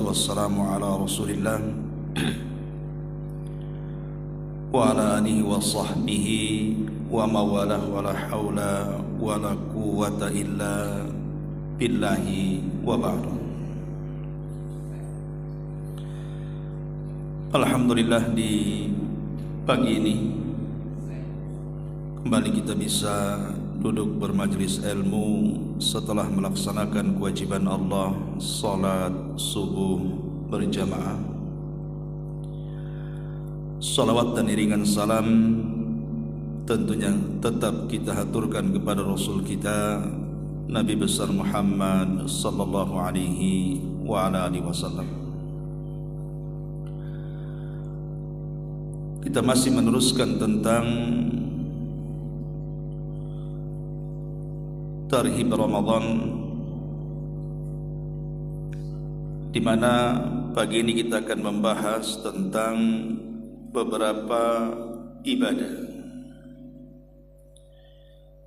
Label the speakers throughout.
Speaker 1: Wassalatu wassalamu ala Rasulillah wa ala alihi wa sahbihi wa mawalah wa la hawla wa la quwwata illa billahi wa ba'du. Alhamdulillah, di pagi ini kembali kita bisa duduk bermajlis ilmu setelah melaksanakan kewajiban Allah, salat subuh berjamaah. Salawat dan iringan salam tentunya tetap kita haturkan kepada Rasul kita Nabi besar Muhammad sallallahu alaihi wa ala alihi wasallam. Kita masih meneruskan tentang Tarhib Ramadan, di mana pagi ini kita akan membahas tentang beberapa ibadah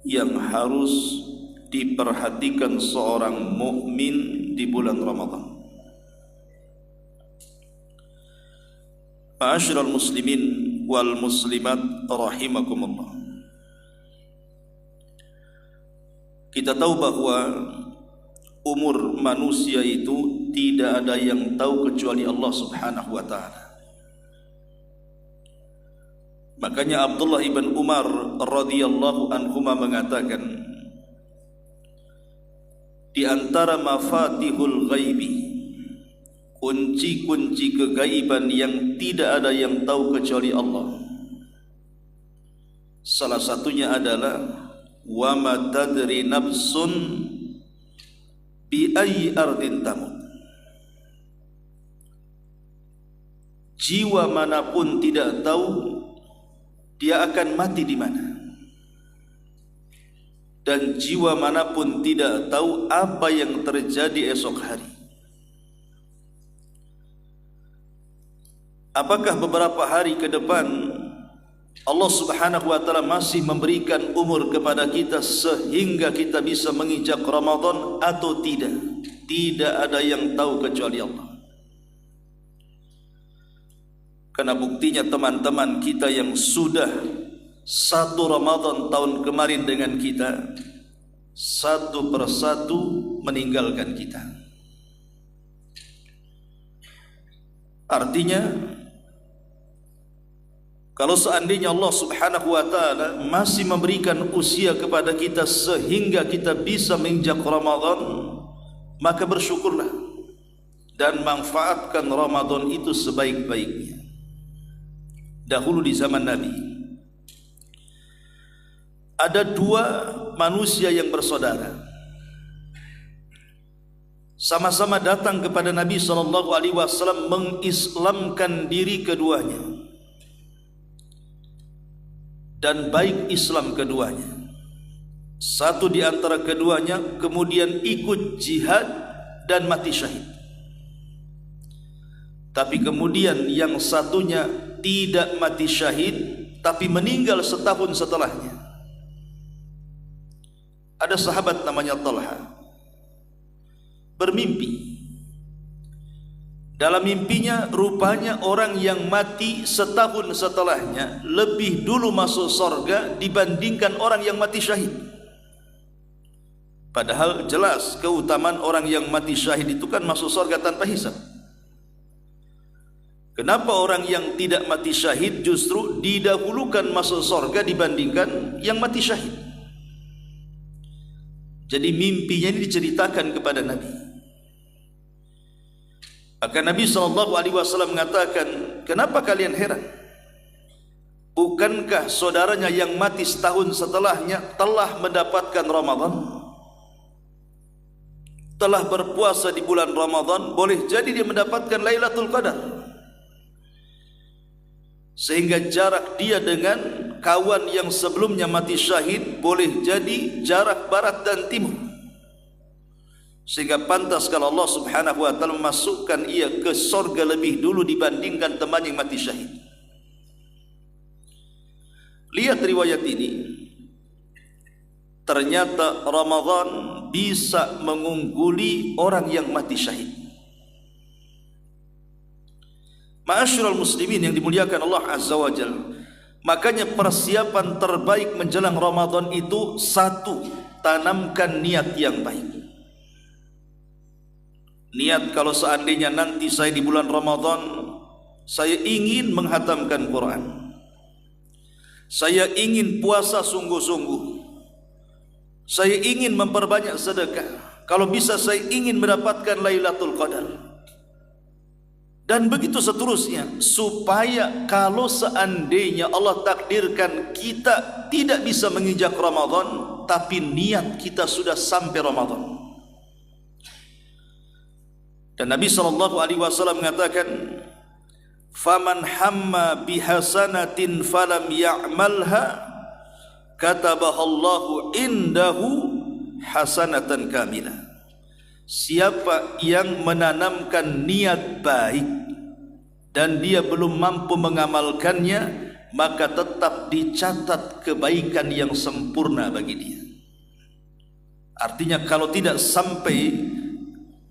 Speaker 1: yang harus diperhatikan seorang mukmin di bulan Ramadan. Ma'asyiral muslimin wal muslimat rahimakumullah. Kita tahu bahwa umur manusia itu tidak ada yang tahu kecuali Allah Subhanahu wa ta'ala. Makanya Abdullah ibn Umar radhiyallahu anhuma mengatakan, di antara mafatihul ghaibi, kunci-kunci kegaiban yang tidak ada yang tahu kecuali Allah, salah satunya adalah wa ma tadri nafsun bi ayyi ardin tamut. Jiwa manapun tidak tahu dia akan mati di mana, dan jiwa manapun tidak tahu apa yang terjadi esok hari. Apakah beberapa hari ke depan Allah Subhanahu wa ta'ala masih memberikan umur kepada kita sehingga kita bisa menginjak Ramadan atau tidak? Tidak ada yang tahu kecuali Allah. Karena buktinya teman-teman kita yang sudah satu Ramadan tahun kemarin dengan kita, satu persatu meninggalkan kita. Artinya, kalau seandainya Allah Subhanahu wa ta'ala masih memberikan usia kepada kita sehingga kita bisa menginjak Ramadan, maka bersyukurlah dan manfaatkan Ramadan itu sebaik-baiknya. Dahulu di zaman Nabi, ada dua manusia yang bersaudara, sama-sama datang kepada Nabi SAW mengislamkan diri keduanya, dan baik Islam keduanya. Satu di antara keduanya kemudian ikut jihad dan mati syahid. Tapi kemudian yang satunya tidak mati syahid tapi meninggal setahun setelahnya. Ada sahabat namanya Talha bermimpi. Dalam mimpinya rupanya orang yang mati setahun setelahnya lebih dulu masuk surga dibandingkan orang yang mati syahid. Padahal jelas keutamaan orang yang mati syahid itu kan masuk surga tanpa hisab. Kenapa orang yang tidak mati syahid justru didahulukan masuk surga dibandingkan yang mati syahid? Jadi mimpinya ini diceritakan kepada Nabi. Maka Nabi SAW mengatakan, kenapa kalian heran? Bukankah saudaranya yang mati setahun setelahnya telah mendapatkan Ramadan? Telah berpuasa di bulan Ramadan, boleh jadi dia mendapatkan Lailatul Qadar. Sehingga jarak dia dengan kawan yang sebelumnya mati syahid boleh jadi jarak barat dan timur. Sehingga pantas kalau Allah Subhanahu wa ta'ala memasukkan ia ke surga lebih dulu dibandingkan teman yang mati syahid. Lihat riwayat ini. Ternyata Ramadan bisa mengungguli orang yang mati syahid. Ma'asyiral muslimin yang dimuliakan Allah Azza wa Jalla, makanya persiapan terbaik menjelang Ramadan itu satu, tanamkan niat yang baik. Niat kalau seandainya nanti saya di bulan Ramadan saya ingin menghatamkan Quran, saya ingin puasa sungguh-sungguh, saya ingin memperbanyak sedekah, kalau bisa saya ingin mendapatkan Lailatul Qadar, dan begitu seterusnya, supaya kalau seandainya Allah takdirkan kita tidak bisa menginjak Ramadan, tapi niat kita sudah sampai Ramadan. Dan Nabi SAW mengatakan, faman hamma bihasanatin falam ya'malha katabahallahu indahu hasanatan kamilah. Siapa yang menanamkan niat baik dan dia belum mampu mengamalkannya, maka tetap dicatat kebaikan yang sempurna bagi dia. Artinya kalau tidak sampai,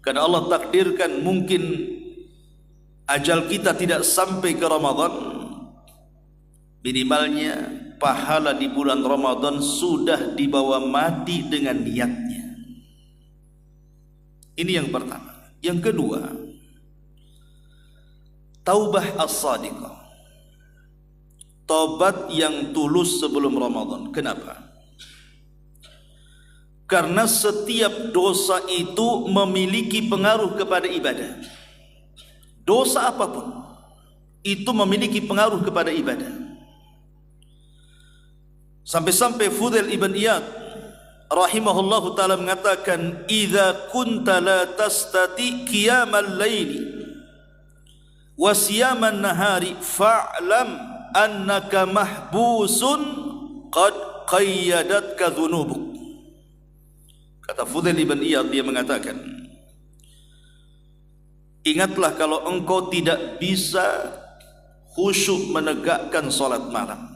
Speaker 1: karena Allah takdirkan mungkin ajal kita tidak sampai ke Ramadan, minimalnya pahala di bulan Ramadan sudah dibawa mati dengan niatnya. Ini yang pertama. Yang kedua, taubah as-sadiqah, taubat yang tulus sebelum Ramadan. Kenapa? Karena setiap dosa itu memiliki pengaruh kepada ibadah. Dosa apapun itu memiliki pengaruh kepada ibadah. Sampai-sampai Fudail ibn Iyad rahimahullahu ta'ala mengatakan, idza kunta la tastati qiyamal laili wa siyaman nahari fa'lam annaka mahbusun qad qayyadatka dhunubuk. Kata Fudail ibn Iyad, dia mengatakan, ingatlah kalau engkau tidak bisa khusyuk menegakkan salat malam,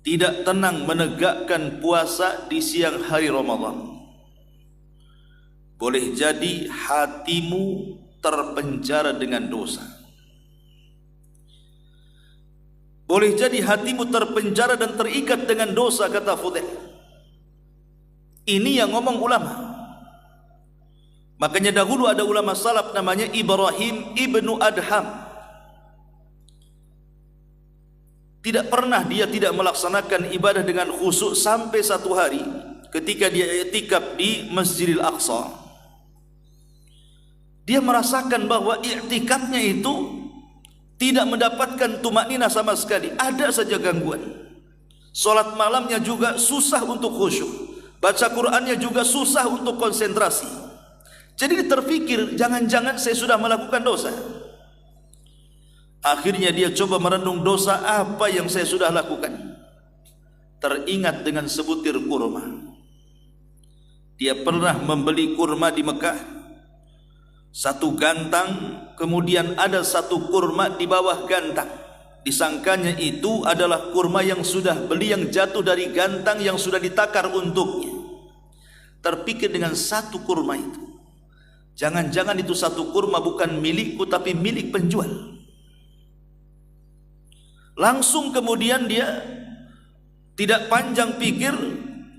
Speaker 1: tidak tenang menegakkan puasa di siang hari Ramadan, boleh jadi hatimu terpenjara dengan dosa. Boleh jadi hatimu terpenjara dan terikat dengan dosa, kata Fudail. Ini yang ngomong ulama. Makanya dahulu ada ulama salaf namanya Ibrahim ibnu Adham. Tidak pernah dia tidak melaksanakan ibadah dengan khusyuk sampai satu hari ketika dia i'tikaf di Masjidil Aqsa. Dia merasakan bahwa i'tikafnya itu tidak mendapatkan tumakninah sama sekali, ada saja gangguan. Salat malamnya juga susah untuk khusyuk, baca Qur'annya juga susah untuk konsentrasi. Jadi dia terfikir, jangan-jangan saya sudah melakukan dosa. Akhirnya dia coba merenung, dosa apa yang saya sudah lakukan. Teringat dengan sebutir kurma. Dia pernah membeli kurma di Mekah, satu gantang, kemudian ada satu kurma di bawah gantang. Disangkanya itu adalah kurma yang sudah beli, yang jatuh dari gantang yang sudah ditakar untuknya. Terpikir dengan satu kurma itu, jangan-jangan itu satu kurma bukan milikku tapi milik penjual. Langsung kemudian dia tidak panjang pikir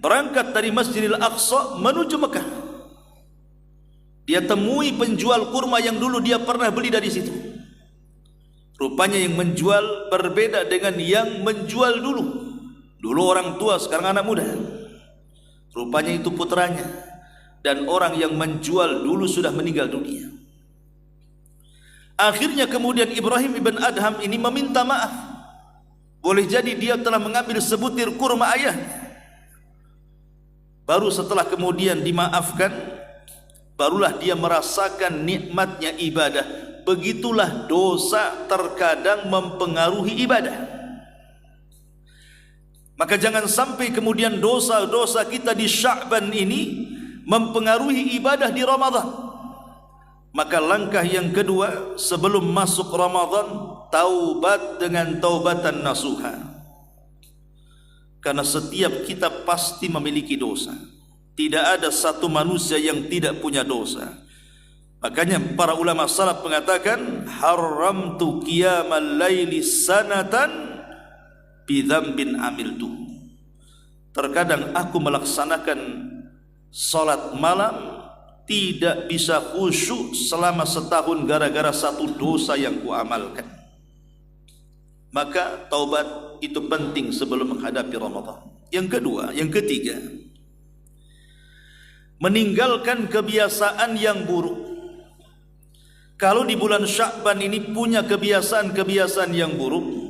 Speaker 1: berangkat dari Masjidil Aqsa menuju Mekah. Dia temui penjual kurma yang dulu dia pernah beli dari situ. Rupanya yang menjual berbeda dengan yang menjual dulu. Dulu orang tua, sekarang anak muda. Rupanya itu putranya, dan orang yang menjual dulu sudah meninggal dunia. Akhirnya kemudian Ibrahim ibn Adham ini meminta maaf. Boleh jadi dia telah mengambil sebutir kurma ayahnya. Baru setelah kemudian dimaafkan, barulah dia merasakan nikmatnya ibadah. Begitulah dosa terkadang mempengaruhi ibadah. Maka jangan sampai kemudian dosa-dosa kita di Sya'ban ini mempengaruhi ibadah di Ramadan. Maka langkah yang kedua sebelum masuk Ramadan, taubat dengan taubatan nasuha. Karena setiap kita pasti memiliki dosa. Tidak ada satu manusia yang tidak punya dosa. Makanya para ulama salaf mengatakan haramtu qiyamal laili sanatan bidzambin amiltu. Terkadang aku melaksanakan salat malam tidak bisa khusyuk selama setahun gara-gara satu dosa yang kuamalkan. Maka taubat itu penting sebelum menghadapi Ramadan. Yang ketiga, meninggalkan kebiasaan yang buruk. Kalau di bulan Sya'ban ini punya kebiasaan-kebiasaan yang buruk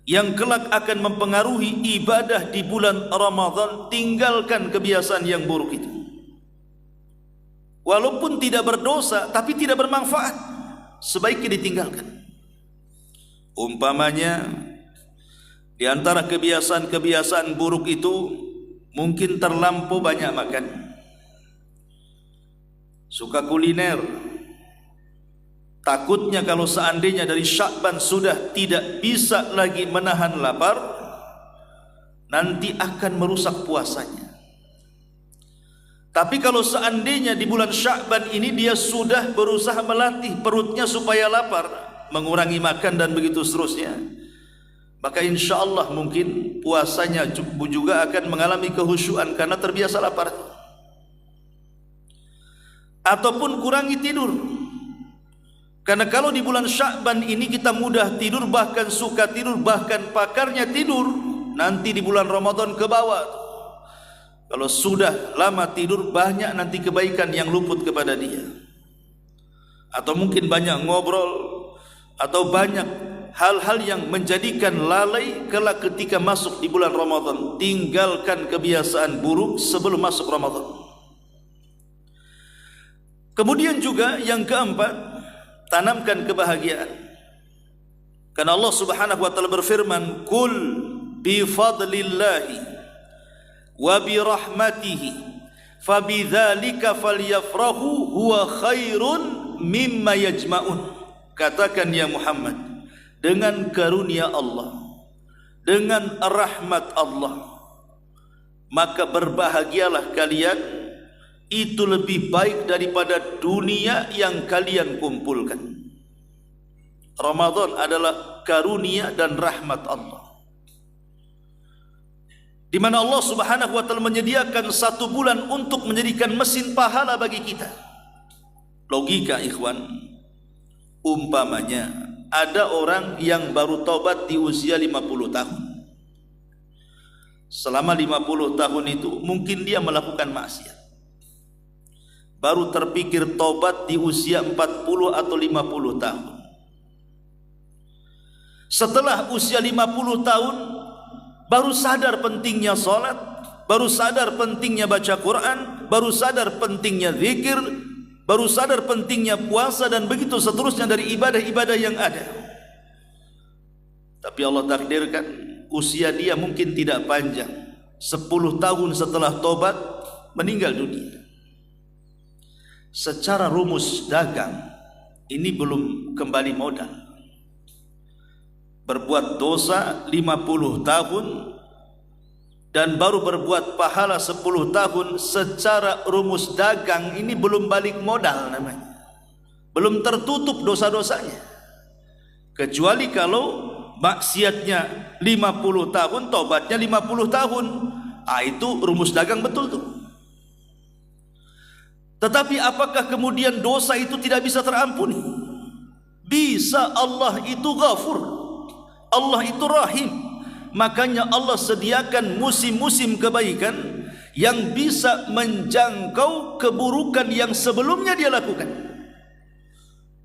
Speaker 1: yang kelak akan mempengaruhi ibadah di bulan Ramadan, tinggalkan kebiasaan yang buruk itu. Walaupun tidak berdosa tapi tidak bermanfaat, sebaiknya ditinggalkan. Umpamanya di antara kebiasaan-kebiasaan buruk itu mungkin terlampau banyak makan, suka kuliner. Takutnya kalau seandainya dari Sya'ban sudah tidak bisa lagi menahan lapar, nanti akan merusak puasanya. Tapi kalau seandainya di bulan Sya'ban ini dia sudah berusaha melatih perutnya supaya lapar, mengurangi makan dan begitu seterusnya, maka insya Allah mungkin puasanya juga akan mengalami kehusyuan karena terbiasa lapar. Ataupun kurangi tidur. Karena kalau di bulan Sya'ban ini kita mudah tidur, bahkan suka tidur, bahkan pakarnya tidur, nanti di bulan Ramadan ke bawah. Kalau sudah lama tidur, banyak nanti kebaikan yang luput kepada dia. Atau mungkin banyak ngobrol, atau banyak hal-hal yang menjadikan lalai kelak ketika masuk di bulan Ramadan. Tinggalkan kebiasaan buruk sebelum masuk Ramadan. Kemudian juga yang keempat, tanamkan kebahagiaan. Karena Allah Subhanahu wa taala berfirman, "Qul bi fadlillahi wa bi rahmatihi fabidzalika falyafrahu huwa khairun mimma yajma'un." Katakan ya Muhammad, dengan karunia Allah, dengan rahmat Allah, maka berbahagialah kalian. Itu lebih baik daripada dunia yang kalian kumpulkan. Ramadan adalah karunia dan rahmat Allah, di mana Allah Subhanahu wa taala menyediakan satu bulan untuk menjadikan mesin pahala bagi kita. Logika ikhwan, umpamanya ada orang yang baru taubat di usia 50 tahun. Selama 50 tahun itu mungkin dia melakukan maksiat. Baru terpikir taubat di usia 40 atau 50 tahun. Setelah usia 50 tahun baru sadar pentingnya salat, baru sadar pentingnya baca Quran, baru sadar pentingnya zikir, baru sadar pentingnya puasa dan begitu seterusnya dari ibadah-ibadah yang ada. Tapi Allah takdirkan usia dia mungkin tidak panjang. 10 tahun setelah taubat meninggal dunia. Secara rumus dagang ini belum kembali modal. Berbuat dosa 50 tahun dan baru berbuat pahala 10 tahun, secara rumus dagang ini belum balik modal namanya. Belum tertutup dosa-dosanya. Kecuali kalau maksiatnya 50 tahun, tobatnya 50 tahun. Itu rumus dagang betul tuh. Tetapi apakah kemudian dosa itu tidak bisa terampuni? Bisa. Allah itu Ghafur, Allah itu Rahim. Makanya Allah sediakan musim-musim kebaikan yang bisa menjangkau keburukan yang sebelumnya dia lakukan.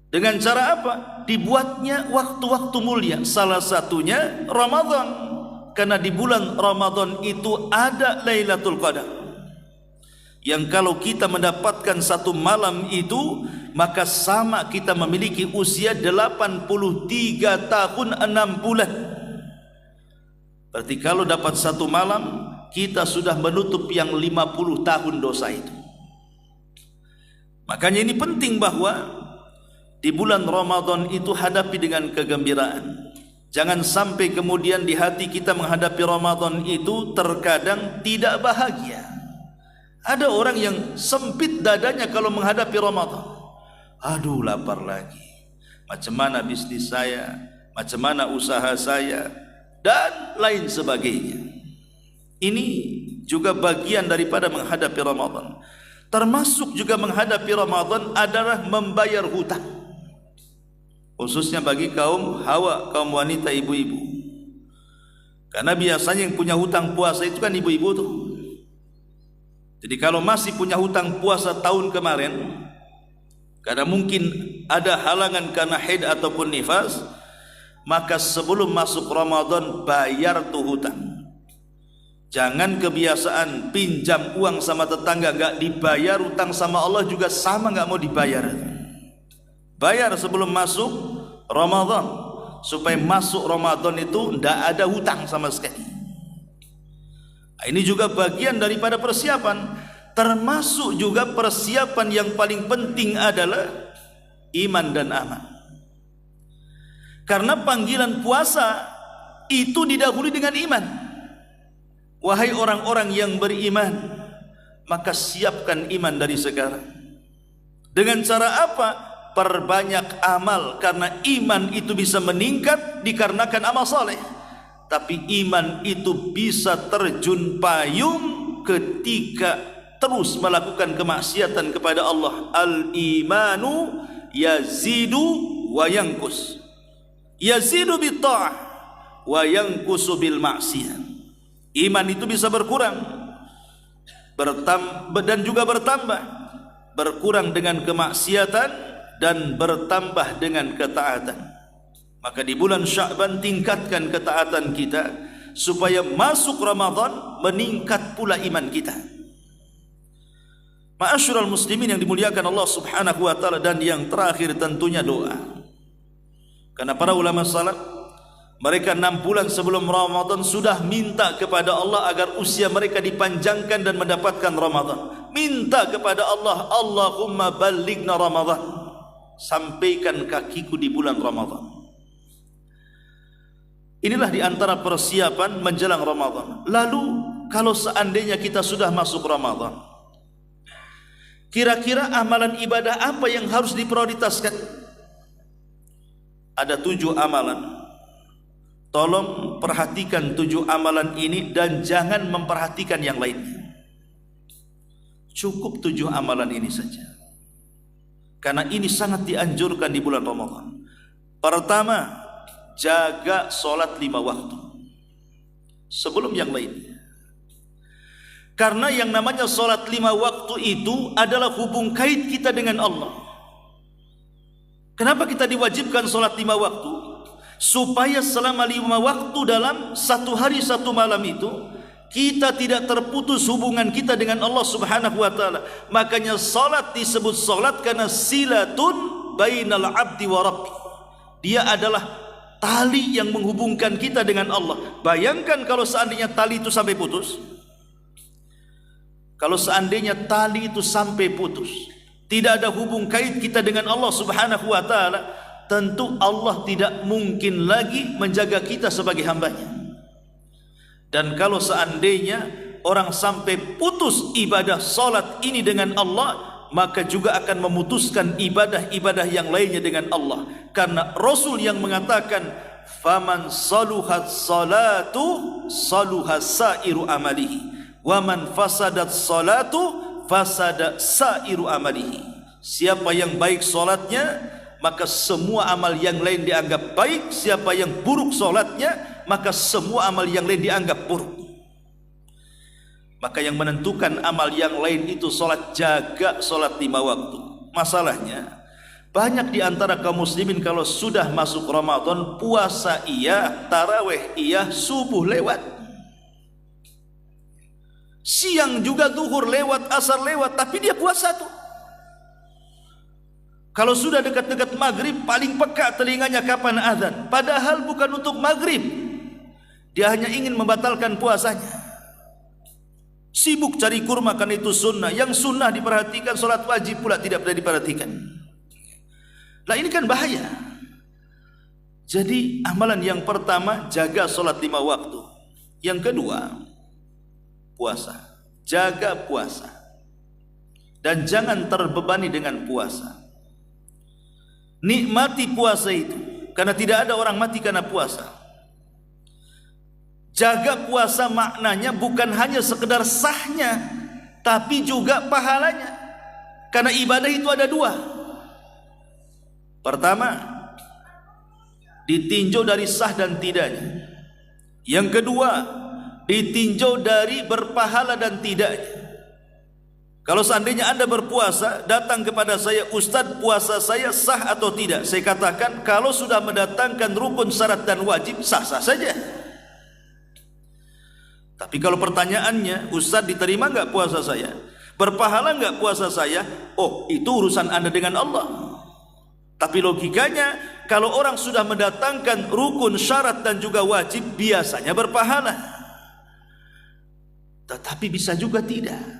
Speaker 1: Dengan cara apa? Dibuatnya waktu-waktu mulia. Salah satunya Ramadan. Karena di bulan Ramadan itu ada Lailatul Qadar, yang kalau kita mendapatkan satu malam itu, maka sama kita memiliki usia 83 tahun 6 bulan. Berarti kalau dapat satu malam, kita sudah menutup yang 50 tahun dosa itu. Makanya ini penting bahwa di bulan Ramadan itu hadapi dengan kegembiraan. Jangan sampai kemudian di hati kita menghadapi Ramadan itu terkadang tidak bahagia. Ada orang yang sempit dadanya kalau menghadapi Ramadan. aduh lapar lagi. Macam mana bisnis saya, macam mana usaha saya, dan lain sebagainya. Ini juga bagian daripada menghadapi Ramadan. Termasuk juga menghadapi Ramadan adalah membayar hutang, khususnya bagi kaum hawa, kaum wanita, ibu-ibu. Karena biasanya yang punya hutang puasa itu kan ibu-ibu tuh. Jadi kalau masih punya hutang puasa tahun kemarin, karena mungkin ada halangan karena haid ataupun nifas, maka sebelum masuk Ramadan bayar tuh hutang. Jangan kebiasaan pinjam uang sama tetangga gak dibayar, hutang sama Allah juga sama gak mau dibayar. Bayar sebelum masuk Ramadan, supaya masuk Ramadan itu tidak ada hutang sama sekali. Ini juga bagian daripada persiapan. Termasuk juga persiapan yang paling penting adalah iman dan amal. Karena panggilan puasa itu didahului dengan iman. Wahai orang-orang yang beriman, maka siapkan iman dari sekarang. Dengan cara apa? Perbanyak amal, karena iman itu bisa meningkat dikarenakan amal saleh. Tapi iman itu bisa terjun payung ketika terus melakukan kemaksiatan kepada Allah. Al-imanu yazidu wa yankus. Yazidu bi ta'ah wa yankusu bil maksiyah. Iman itu bisa berkurang, dan juga bertambah. Berkurang dengan kemaksiatan dan bertambah dengan ketaatan. Maka di bulan Sya'ban tingkatkan ketaatan kita, supaya masuk Ramadan meningkat pula iman kita. Ma'asyiral muslimin yang dimuliakan Allah Subhanahu wa taala, dan yang terakhir tentunya doa. Karena para ulama salaf, mereka 6 bulan sebelum Ramadan sudah minta kepada Allah agar usia mereka dipanjangkan dan mendapatkan Ramadan. Minta kepada Allah, Allahumma ballighna Ramadan, sampaikan kakiku di bulan Ramadan. Inilah di antara persiapan menjelang Ramadan. Lalu kalau seandainya kita sudah masuk Ramadan, kira-kira amalan ibadah apa yang harus diprioritaskan? Ada 7 amalan. Tolong perhatikan 7 amalan ini dan jangan memperhatikan yang lainnya. Cukup 7 amalan ini saja, karena ini sangat dianjurkan di bulan Ramadan. Pertama, jaga solat 5 waktu sebelum yang lainnya. Karena yang namanya solat 5 waktu itu adalah hubung kait kita dengan Allah. Kenapa kita diwajibkan solat 5 waktu? Supaya selama 5 waktu dalam 1 hari 1 malam itu, kita tidak terputus hubungan kita dengan Allah Subhanahu wa taala. Makanya salat disebut salat karena silatun bainal abdi wa rabbi. Dia adalah tali yang menghubungkan kita dengan Allah. Bayangkan kalau seandainya tali itu sampai putus. Kalau seandainya tali itu sampai putus, tidak ada hubung kait kita dengan Allah Subhanahu wa taala, tentu Allah tidak mungkin lagi menjaga kita sebagai hambanya. Dan kalau seandainya orang sampai putus ibadah salat ini dengan Allah, maka juga akan memutuskan ibadah-ibadah yang lainnya dengan Allah. Karena Rasul yang mengatakan, faman saluhat salatu saluha sairu amalihi, wa man fasadat salatu fasada sairu amalihi. Siapa yang baik salatnya, maka semua amal yang lain dianggap baik. Siapa yang buruk solatnya, maka semua amal yang lain dianggap buruk. Maka yang menentukan amal yang lain itu solat. Jaga solat 5 waktu. Masalahnya, banyak di antara kaum muslimin kalau sudah masuk Ramadan, puasa iya, tarawih iya, subuh lewat, siang juga zuhur lewat, asar lewat, tapi dia puasa tuh. Kalau sudah dekat-dekat maghrib, paling peka telinganya kapan azan. Padahal bukan untuk maghrib. Dia hanya ingin membatalkan puasanya. Sibuk cari kurma karena itu sunnah. Yang sunnah diperhatikan, solat wajib pula tidak pernah diperhatikan. Nah ini kan bahaya. Jadi amalan yang pertama, jaga solat 5 waktu. Yang kedua, puasa. Jaga puasa. Dan jangan terbebani dengan puasa. Nikmati puasa itu, karena tidak ada orang mati karena puasa. Jaga puasa maknanya bukan hanya sekedar sahnya, tapi juga pahalanya. Karena ibadah itu ada dua. Pertama, ditinjau dari sah dan tidaknya. Yang kedua, ditinjau dari berpahala dan tidaknya. Kalau seandainya Anda berpuasa, datang kepada saya, Ustaz, puasa saya sah atau tidak? Saya katakan, kalau sudah mendatangkan rukun, syarat dan wajib, sah-sah saja. Tapi kalau pertanyaannya, Ustaz, diterima enggak puasa saya? Berpahala enggak puasa saya? Oh, itu urusan Anda dengan Allah. Tapi logikanya, kalau orang sudah mendatangkan rukun, syarat dan juga wajib, biasanya berpahala. Tetapi bisa juga tidak.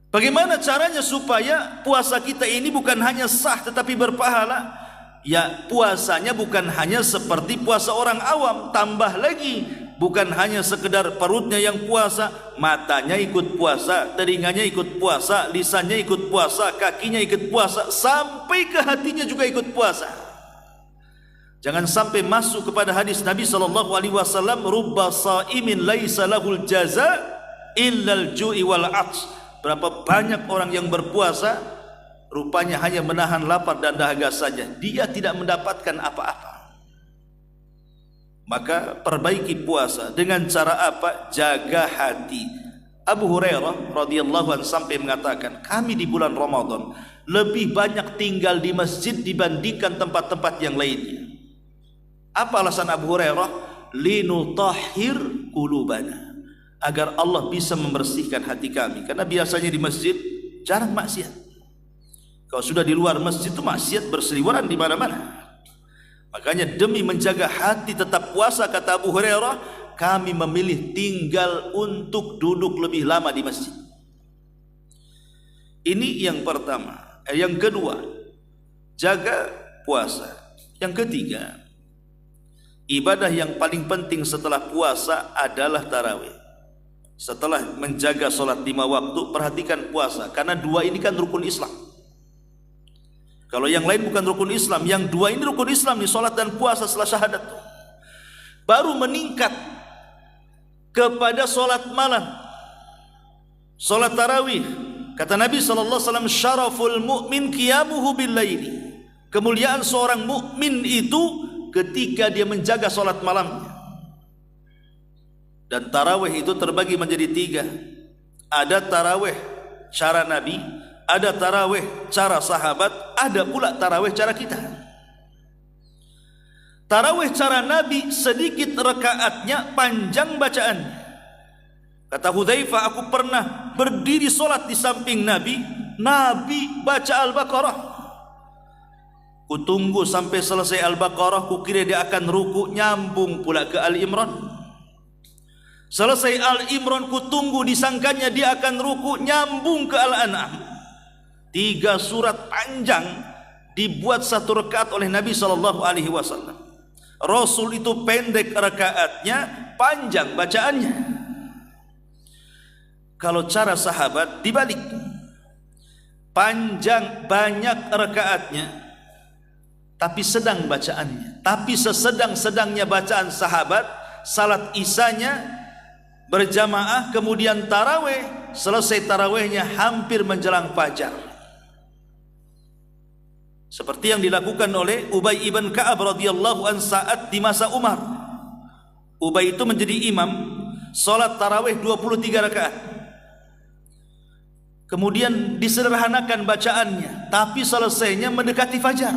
Speaker 1: Bagaimana caranya supaya puasa kita ini bukan hanya sah tetapi berpahala? Ya, puasanya bukan hanya seperti puasa orang awam, tambah lagi, bukan hanya sekedar perutnya yang puasa, matanya ikut puasa, telinganya ikut puasa, lisannya ikut puasa, kakinya ikut puasa, sampai ke hatinya juga ikut puasa. Jangan sampai masuk kepada hadis Nabi SAW, rubba sa'imin laisa lahul jaza illal ju'i wal 'atsy. Berapa banyak orang yang berpuasa, rupanya hanya menahan lapar dan dahaga saja, dia tidak mendapatkan apa-apa. Maka perbaiki puasa dengan cara apa? Jaga hati. Abu Hurairah radhiyallahu anhu sampai mengatakan, kami di bulan Ramadan lebih banyak tinggal di masjid dibandingkan tempat-tempat yang lainnya. Apa alasan Abu Hurairah? Linutahhir qulubana, agar Allah bisa membersihkan hati kami. Karena biasanya di masjid jarang maksiat. Kalau sudah di luar masjid itu maksiat berseliweran di mana-mana. Makanya demi menjaga hati tetap puasa, kata Abu Hurairah, kami memilih tinggal untuk duduk lebih lama di masjid. Ini yang pertama. Yang kedua, jaga puasa. Yang ketiga, ibadah yang paling penting setelah puasa adalah tarawih. Setelah menjaga sholat 5 waktu, perhatikan puasa. Karena dua ini kan rukun Islam. Kalau yang lain bukan rukun Islam, yang dua ini rukun Islam nih, sholat dan puasa setelah syahadat. Baru meningkat kepada sholat malam, sholat tarawih. Kata Nabi SAW, syaraful mu'min qiyamuhu bil laili. Kemuliaan seorang mukmin itu ketika dia menjaga sholat malamnya. Dan tarawih itu terbagi menjadi 3. Ada tarawih cara Nabi, ada tarawih cara sahabat, ada pula tarawih cara kita. Tarawih cara Nabi sedikit rakaatnya, panjang bacaannya. Kata Hudzaifah, aku pernah berdiri solat di samping Nabi, Nabi baca Al-Baqarah. Kutunggu sampai selesai Al-Baqarah, kukira dia akan ruku, nyambung pula ke Al-Imran. Selesai Al-Imran, kutunggu, disangkanya dia akan ruku, nyambung ke Al-An'am. 3 surat panjang dibuat 1 rakaat oleh Nabi SAW. Rasul itu pendek rakaatnya, panjang bacaannya. Kalau cara sahabat dibalik, panjang banyak rakaatnya, tapi sedang bacaannya. Tapi sesedang-sedangnya bacaan sahabat, salat isanya berjamaah, kemudian tarawih, selesai tarawihnya hampir menjelang fajar. Seperti yang dilakukan oleh Ubay ibn Ka'ab radhiyallahu an saat di masa Umar. Ubay itu menjadi imam, salat tarawih 23 rakaat. Kemudian disederhanakan bacaannya, tapi selesainya mendekati fajar.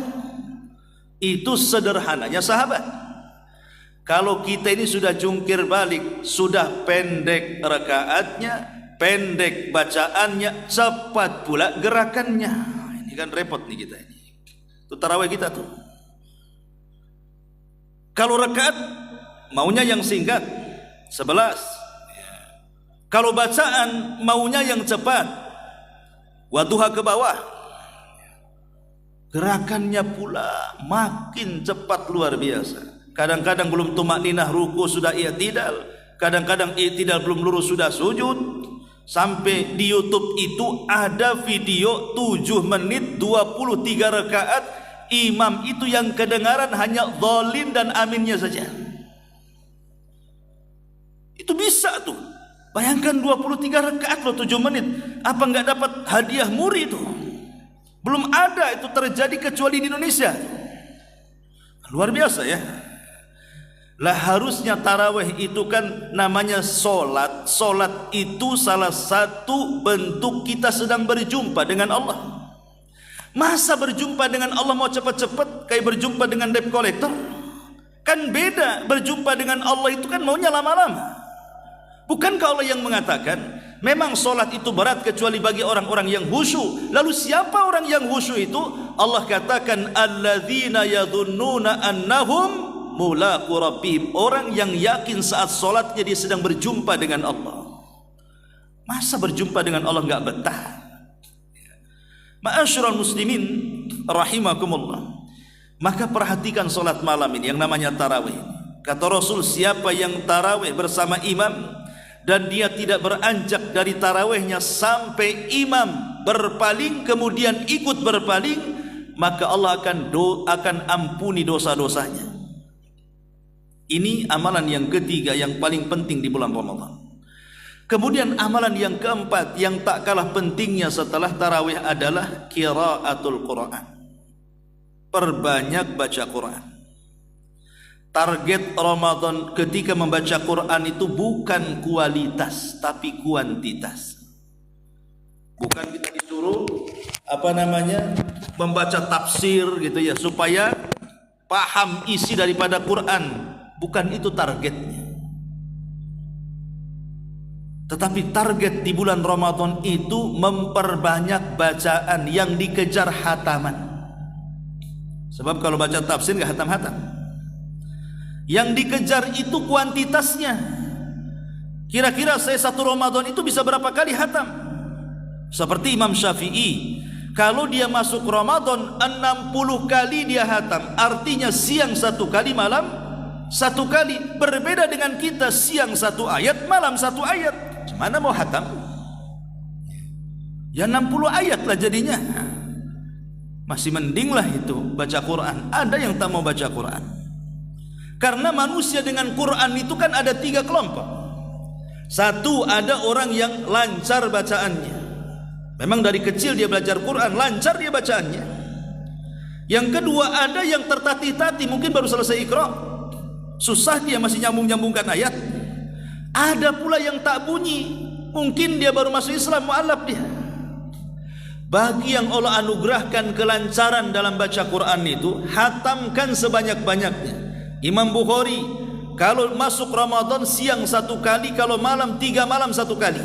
Speaker 1: Itu sederhananya sahabat. Kalau kita ini sudah jungkir balik, sudah pendek rakaatnya, pendek bacaannya, cepat pula gerakannya. Ini kan repot nih kita ini. Itu tarawih kita tuh. Kalau rakaat maunya yang singkat, 11. Kalau bacaan maunya yang cepat, wadduha ke bawah. Gerakannya pula makin cepat luar biasa. Kadang-kadang belum tumakninah ruku sudah i'tidal, kadang-kadang i'tidal belum lurus sudah sujud. Sampai di YouTube itu ada video 7 menit 23 rakaat imam itu yang kedengaran hanya zalim dan aminnya saja. Itu bisa tuh. Bayangkan 23 rakaat loh 7 menit. Apa enggak dapat hadiah muri itu? Belum ada itu terjadi kecuali di Indonesia. Luar biasa ya. Lah harusnya tarawih itu kan namanya solat. Solat itu salah satu bentuk kita sedang berjumpa dengan Allah. Masa berjumpa dengan Allah mau cepat-cepat kayak berjumpa dengan debt collector? Kan beda. Berjumpa dengan Allah itu kan maunya lama-lama. Bukankah Allah yang mengatakan memang solat itu berat kecuali bagi orang-orang yang khusyuk? Lalu siapa orang yang khusyuk itu? Allah katakan alladzina yadhunnuna annahum mulaqu rabbihim, orang yang yakin saat solatnya dia sedang berjumpa dengan Allah. Masa berjumpa dengan Allah enggak betah? Ma'asyiral muslimin rahimakumullah. Maka perhatikan solat malam ini yang namanya tarawih. Kata Rasul, siapa yang tarawih bersama imam dan dia tidak beranjak dari tarawihnya sampai imam berpaling kemudian ikut berpaling, maka Allah akan ampuni dosa-dosanya. Ini amalan yang ketiga yang paling penting di bulan Ramadan. Kemudian amalan yang keempat yang tak kalah pentingnya setelah tarawih adalah qiraatul Quran. Perbanyak baca Quran. Target Ramadan ketika membaca Quran itu bukan kualitas tapi kuantitas. Bukan kita disuruh membaca tafsir gitu ya supaya paham isi daripada Quran. Bukan itu targetnya. Tetapi target di bulan Ramadan itu memperbanyak bacaan yang dikejar hataman. Sebab kalau baca tafsir gak hatam-hatam. Yang dikejar itu kuantitasnya. Kira-kira saya satu Ramadan itu bisa berapa kali hatam? Seperti Imam Syafi'i, kalau dia masuk Ramadan 60 kali dia hatam. Artinya siang 1 kali, malam 1 kali. Berbeda dengan kita, siang 1 ayat, malam 1 ayat. Gimana mau hatam? Ya 60 ayat lah jadinya. Masih mending lah itu baca Quran. Ada yang tak mau baca Quran. Karena manusia dengan Quran itu kan ada 3 kelompok. Satu, ada orang yang lancar bacaannya. Memang dari kecil dia belajar Quran, lancar dia bacaannya. Yang kedua, ada yang tertatih-tatih, mungkin baru selesai Iqra, susah dia masih nyambung-nyambungkan ayat. Ada pula yang tak bunyi, mungkin dia baru masuk Islam, mu'alaf dia. Bagi yang Allah anugerahkan kelancaran dalam baca Quran itu, hatamkan sebanyak-banyaknya. Imam Bukhari kalau masuk Ramadan siang 1 kali, kalau malam 3 malam 1 kali.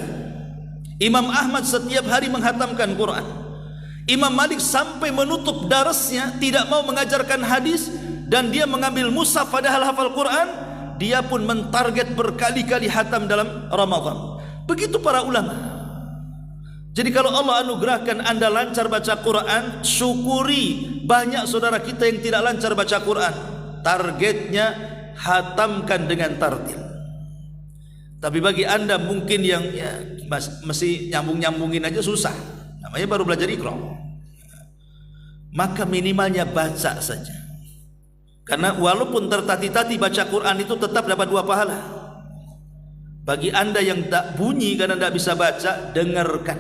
Speaker 1: Imam Ahmad setiap hari menghatamkan Quran. Imam Malik sampai menutup darasnya tidak mau mengajarkan hadis dan dia mengambil mushaf padahal hafal Quran. Dia pun mentarget berkali-kali hatam dalam Ramadan. Begitu para ulama. Jadi kalau Allah anugerahkan Anda lancar baca Quran, syukuri. Banyak saudara kita yang tidak lancar baca Quran. Targetnya hatamkan dengan tartil. Tapi bagi Anda mungkin yang masih nyambung-nyambungin aja susah, namanya baru belajar Iqra, maka minimalnya baca saja. Karena walaupun tertatih-tatih baca Quran itu tetap dapat 2 pahala. Bagi Anda yang tak bunyi karena tidak bisa baca, dengarkan.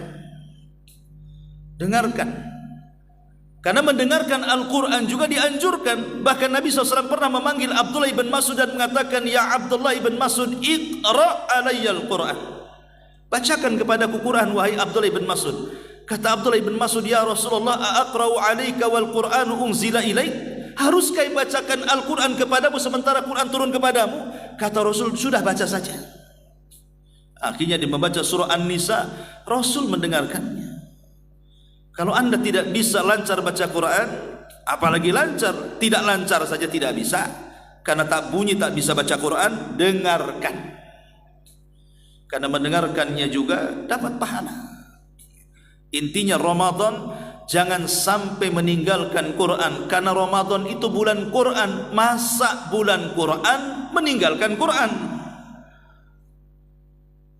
Speaker 1: Dengarkan. Karena mendengarkan Al-Quran juga dianjurkan. Bahkan Nabi SAW pernah memanggil Abdullah ibn Mas'ud dan mengatakan, "Ya Abdullah ibn Mas'ud, iqra' alayya Al-Quran." Bacakan kepadaku Quran, wahai Abdullah ibn Mas'ud. Kata Abdullah ibn Mas'ud, "Ya Rasulullah, a'aqra'u alayka wal Qur'anu unzila ilaik?" Haruskah bacakan Al-Quran kepadamu sementara Quran turun kepadamu? Kata Rasul, "Sudah, baca saja." Akhirnya dia membaca surah An-Nisa, Rasul mendengarkannya. Kalau Anda tidak bisa lancar baca Quran, apalagi lancar, tidak lancar saja tidak bisa, karena tak bunyi tak bisa baca Quran, dengarkan. Karena mendengarkannya juga dapat pahala. Intinya Ramadan jangan sampai meninggalkan Quran, karena Ramadan itu bulan Quran. Masa bulan Quran meninggalkan Quran?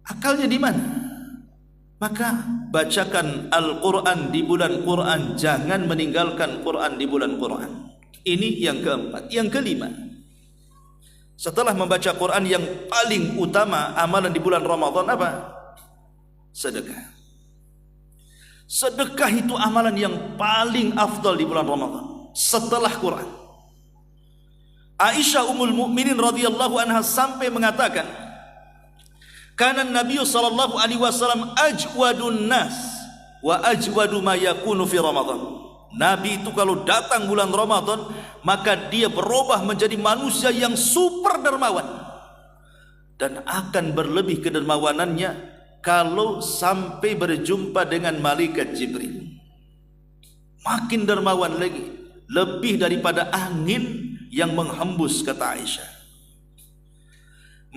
Speaker 1: Akalnya di mana? Maka bacakan Al-Quran di bulan Quran, jangan meninggalkan Quran di bulan Quran. Ini yang keempat. Yang kelima, setelah membaca Quran, yang paling utama amalan di bulan Ramadan apa? Sedekah. Sedekah itu amalan yang paling afdal di bulan Ramadan setelah Quran. Aisyah Ummul Mukminin radhiyallahu anha sampai mengatakan, kana Nabi sallallahu alaihi wasallam ajwadun nas wa ajwadu ma yakunu fi Ramadan. Nabi itu kalau datang bulan Ramadan, maka dia berubah menjadi manusia yang super dermawan, dan akan berlebih kedermawanannya kalau sampai berjumpa dengan malaikat Jibril. Makin dermawan lagi, lebih daripada angin yang menghembus, kata Aisyah.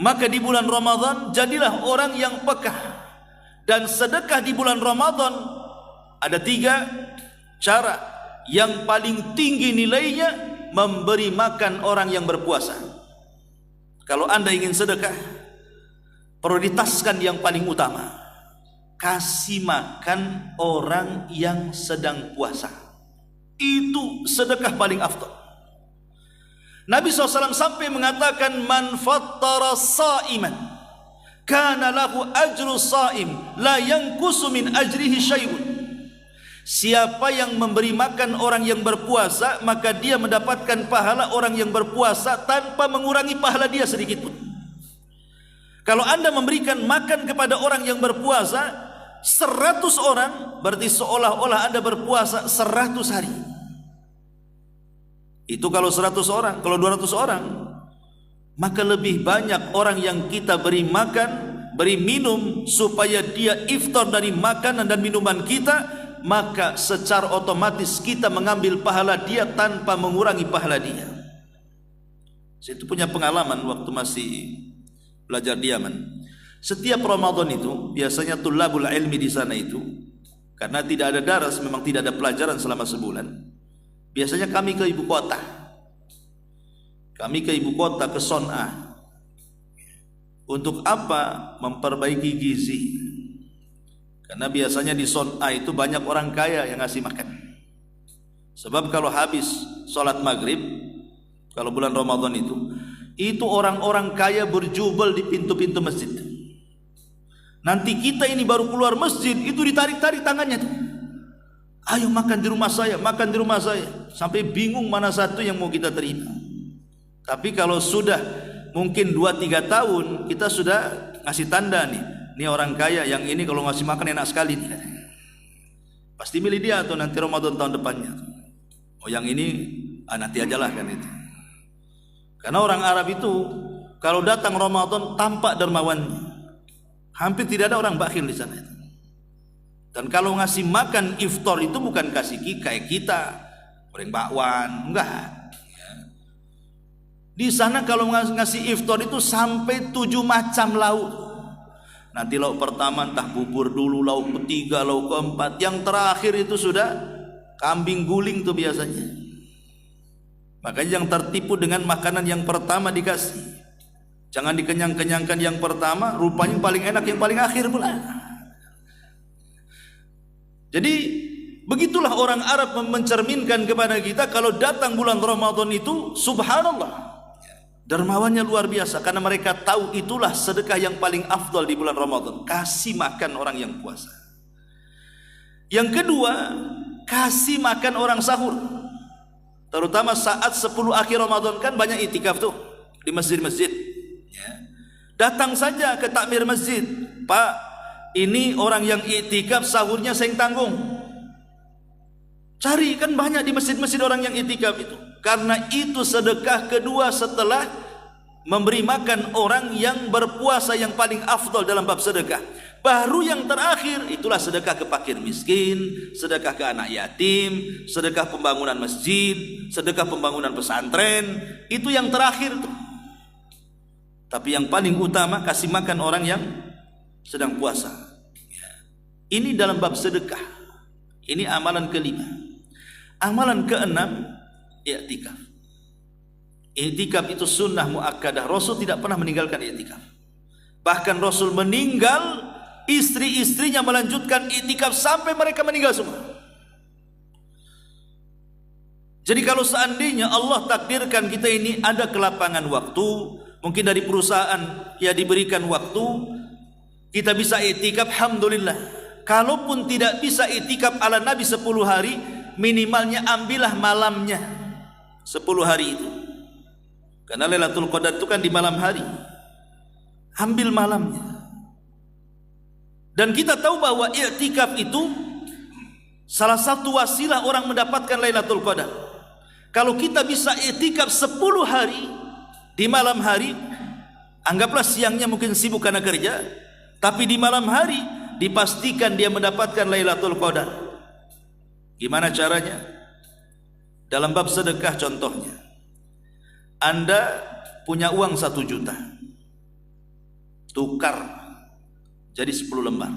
Speaker 1: Maka di bulan Ramadan jadilah orang yang peka. Dan sedekah di bulan Ramadan ada 3 cara. Yang paling tinggi nilainya, memberi makan orang yang berpuasa. Kalau Anda ingin sedekah, prioritaskan yang paling utama, kasih makan orang yang sedang puasa. Itu sedekah paling afdal. Nabi SAW sampai mengatakan, man fattara sa'iman kana lahu ajru sa'im la yanqusu min ajrihi syai'un. Siapa yang memberi makan orang yang berpuasa, maka dia mendapatkan pahala orang yang berpuasa tanpa mengurangi pahala dia sedikit pun. Kalau Anda memberikan makan kepada orang yang berpuasa 100 orang, berarti seolah-olah Anda berpuasa 100 hari. Itu kalau 100 orang. Kalau 200 orang, maka lebih banyak orang yang kita beri makan, beri minum, supaya dia iftar dari makanan dan minuman kita, maka secara otomatis kita mengambil pahala dia tanpa mengurangi pahala dia. Saya itu punya pengalaman waktu masih belajar di Yaman. Setiap Ramadan itu biasanya tulabul ilmi di sana itu, karena tidak ada daras, memang tidak ada pelajaran selama sebulan. Biasanya kami ke ibu kota. Kami ke ibu kota, ke Son'a. Untuk apa? Memperbaiki gizi. Karena biasanya di Son'a itu banyak orang kaya yang ngasih makan. Sebab kalau habis sholat maghrib, kalau bulan Ramadan itu orang-orang kaya berjubel di pintu-pintu masjid. Nanti kita ini baru keluar masjid, itu ditarik-tarik tangannya tuh. Ayo makan di rumah saya, makan di rumah saya. Sampai bingung mana satu yang mau kita terima. Tapi kalau sudah mungkin 2-3 tahun, kita sudah ngasih tanda nih, ini orang kaya, yang ini kalau ngasih makan enak sekali nih. Pasti milih dia atau nanti Ramadan tahun depannya. Oh yang ini nanti ajalah kan itu. Karena orang Arab itu kalau datang Ramadan tampak dermawannya. Hampir tidak ada orang bakhil di sana itu. Dan kalau ngasih makan iftar itu bukan kasih kayak kita goreng bakwan, enggak. Di sana kalau ngasih iftar itu sampai 7 macam lauk. Nanti lauk pertama entah bubur dulu, lauk ketiga, lauk keempat, yang terakhir itu sudah kambing guling tuh biasanya. Makanya yang tertipu dengan makanan yang pertama dikasih. Jangan dikenyang-kenyangkan yang pertama, rupanya paling enak yang paling akhir pula. Jadi begitulah orang Arab mencerminkan kepada kita, kalau datang bulan Ramadan itu subhanallah, dermawannya luar biasa, karena mereka tahu itulah sedekah yang paling afdal di bulan Ramadan, kasih makan orang yang puasa. Yang kedua, kasih makan orang sahur. Terutama saat 10 akhir Ramadan kan banyak itikaf tuh di masjid-masjid. Datang saja ke takmir masjid, Pak, ini orang yang itikaf sahurnya saya yang tanggung. Cari, kan banyak di masjid-masjid orang yang itikaf itu. Karena itu sedekah kedua setelah memberi makan orang yang berpuasa, yang paling afdal dalam bab sedekah. Baru yang terakhir itulah sedekah ke fakir miskin, sedekah ke anak yatim, sedekah pembangunan masjid, sedekah pembangunan pesantren. Itu yang terakhir tuh. Tapi yang paling utama kasih makan orang yang sedang puasa. Ini dalam bab sedekah. Ini amalan kelima. Amalan keenam, i'tikaf. I'tikaf itu sunnah muakkadah. Rasul tidak pernah meninggalkan i'tikaf. Bahkan Rasul meninggal istri-istrinya melanjutkan iktikaf sampai mereka meninggal semua. Jadi kalau seandainya Allah takdirkan kita ini ada kelapangan waktu, mungkin dari perusahaan ya diberikan waktu, kita bisa iktikaf, alhamdulillah. Kalaupun tidak bisa iktikaf ala Nabi 10 hari, minimalnya ambillah malamnya 10 hari itu. Karena Lailatul Qadar itu kan di malam hari. Ambil malamnya. Dan kita tahu bahwa i'tikaf itu salah satu wasilah orang mendapatkan Lailatul Qadar. Kalau kita bisa i'tikaf 10 hari di malam hari, anggaplah siangnya mungkin sibuk karena kerja, tapi di malam hari dipastikan dia mendapatkan Lailatul Qadar. Gimana caranya? Dalam bab sedekah contohnya, Anda punya uang 1 juta, tukar jadi 10 lembar,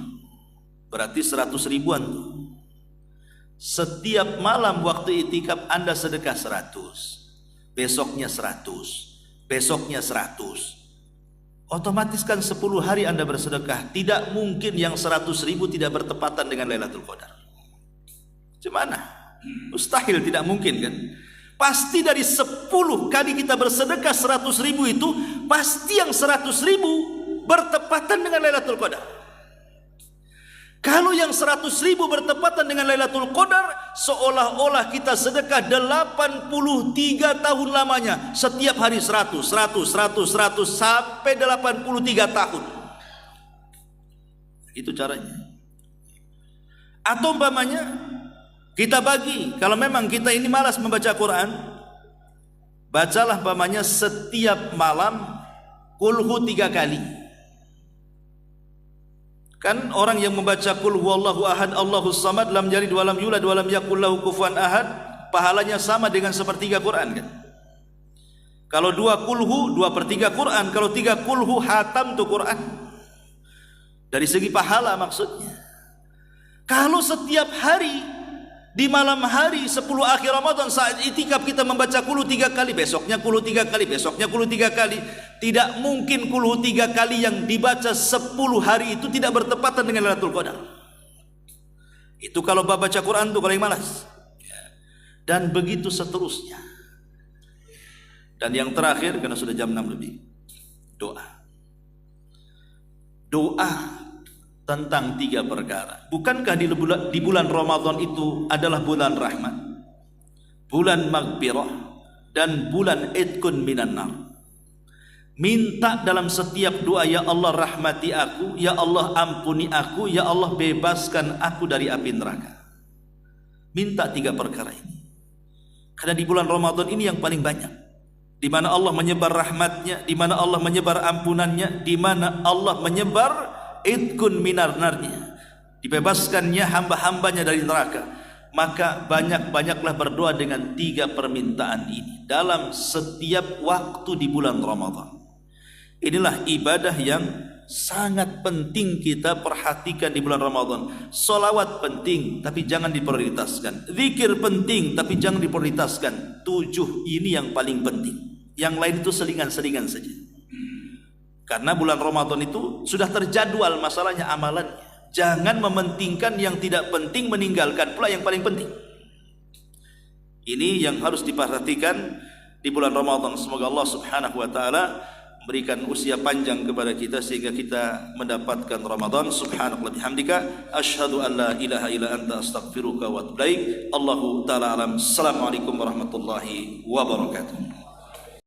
Speaker 1: berarti 100 ribuan tuh. Setiap malam waktu i'tikaf Anda sedekah 100, besoknya 100, besoknya 100. Otomatis kan 10 hari Anda bersedekah. Tidak mungkin yang 100 ribu tidak bertepatan dengan Lailatul Qadar. Gimana? Mustahil, tidak mungkin kan? Pasti dari 10 kali kita bersedekah 100 ribu itu, pasti yang 100 ribu bertepatan dengan Lailatul Qadar. Kalau yang 100 ribu bertepatan dengan Lailatul Qadar, seolah-olah kita sedekah 83 tahun lamanya. Setiap hari 100 sampai 83 tahun. Itu caranya. Atau umpamanya kita bagi, kalau memang kita ini malas membaca Quran, bacalah umpamanya setiap malam kulhu 3 kali. Kan orang yang membaca qul huwallahu ahad Allahus samad lam yalid wa lam yulad wa lam yakul lahu kufuwan ahad, pahalanya sama dengan sepertiga Quran kan. Kalau 2 kulhu 2/3 Quran, kalau 3 kulhu hatam tuh Quran. Dari segi pahala maksudnya. Kalau setiap hari di malam hari 10 akhir Ramadan saat i'tikaf kita membaca kulhu 3 kali, besoknya kulhu 3 kali, besoknya kulhu 3 kali, tidak mungkin kulhu 3 kali yang dibaca 10 hari itu tidak bertepatan dengan Lailatul Qadar. Itu kalau baca Quran tuh kalau yang malas. Dan begitu seterusnya. Dan yang terakhir, karena sudah jam 6 lebih, doa. Doa tentang 3 perkara. Bukankah di bulan Ramadan itu adalah bulan rahmat, bulan maghfirah, dan bulan idkun minan nar? Minta dalam setiap doa, ya Allah rahmati aku, ya Allah ampuni aku, ya Allah bebaskan aku dari api neraka. Minta 3 perkara ini. Karena di bulan Ramadan ini yang paling banyak, di mana Allah menyebar rahmatnya, di mana Allah menyebar ampunannya, di mana Allah menyebar idkun minar narnya, dibebaskannya hamba-hambanya dari neraka. Maka banyak-banyaklah berdoa dengan 3 permintaan ini dalam setiap waktu di bulan Ramadan. Inilah ibadah yang sangat penting kita perhatikan di bulan Ramadan. Sholawat penting tapi jangan diprioritaskan, zikir penting tapi jangan diprioritaskan. 7 ini yang paling penting, yang lain itu selingan-selingan saja. Karena bulan Ramadan itu sudah terjadwal masalahnya amalannya. Jangan mementingkan yang tidak penting, meninggalkan pula yang paling penting. Ini yang harus diperhatikan di bulan Ramadan. Semoga Allah Subhanahu wa taala berikan usia panjang kepada kita sehingga kita mendapatkan Ramadan. Subhanallah bihamdika asyhadu an la ilaha illa anta astaghfiruka wa atubu ilaik. Allahu taala alam. Assalamualaikum warahmatullahi wabarakatuh.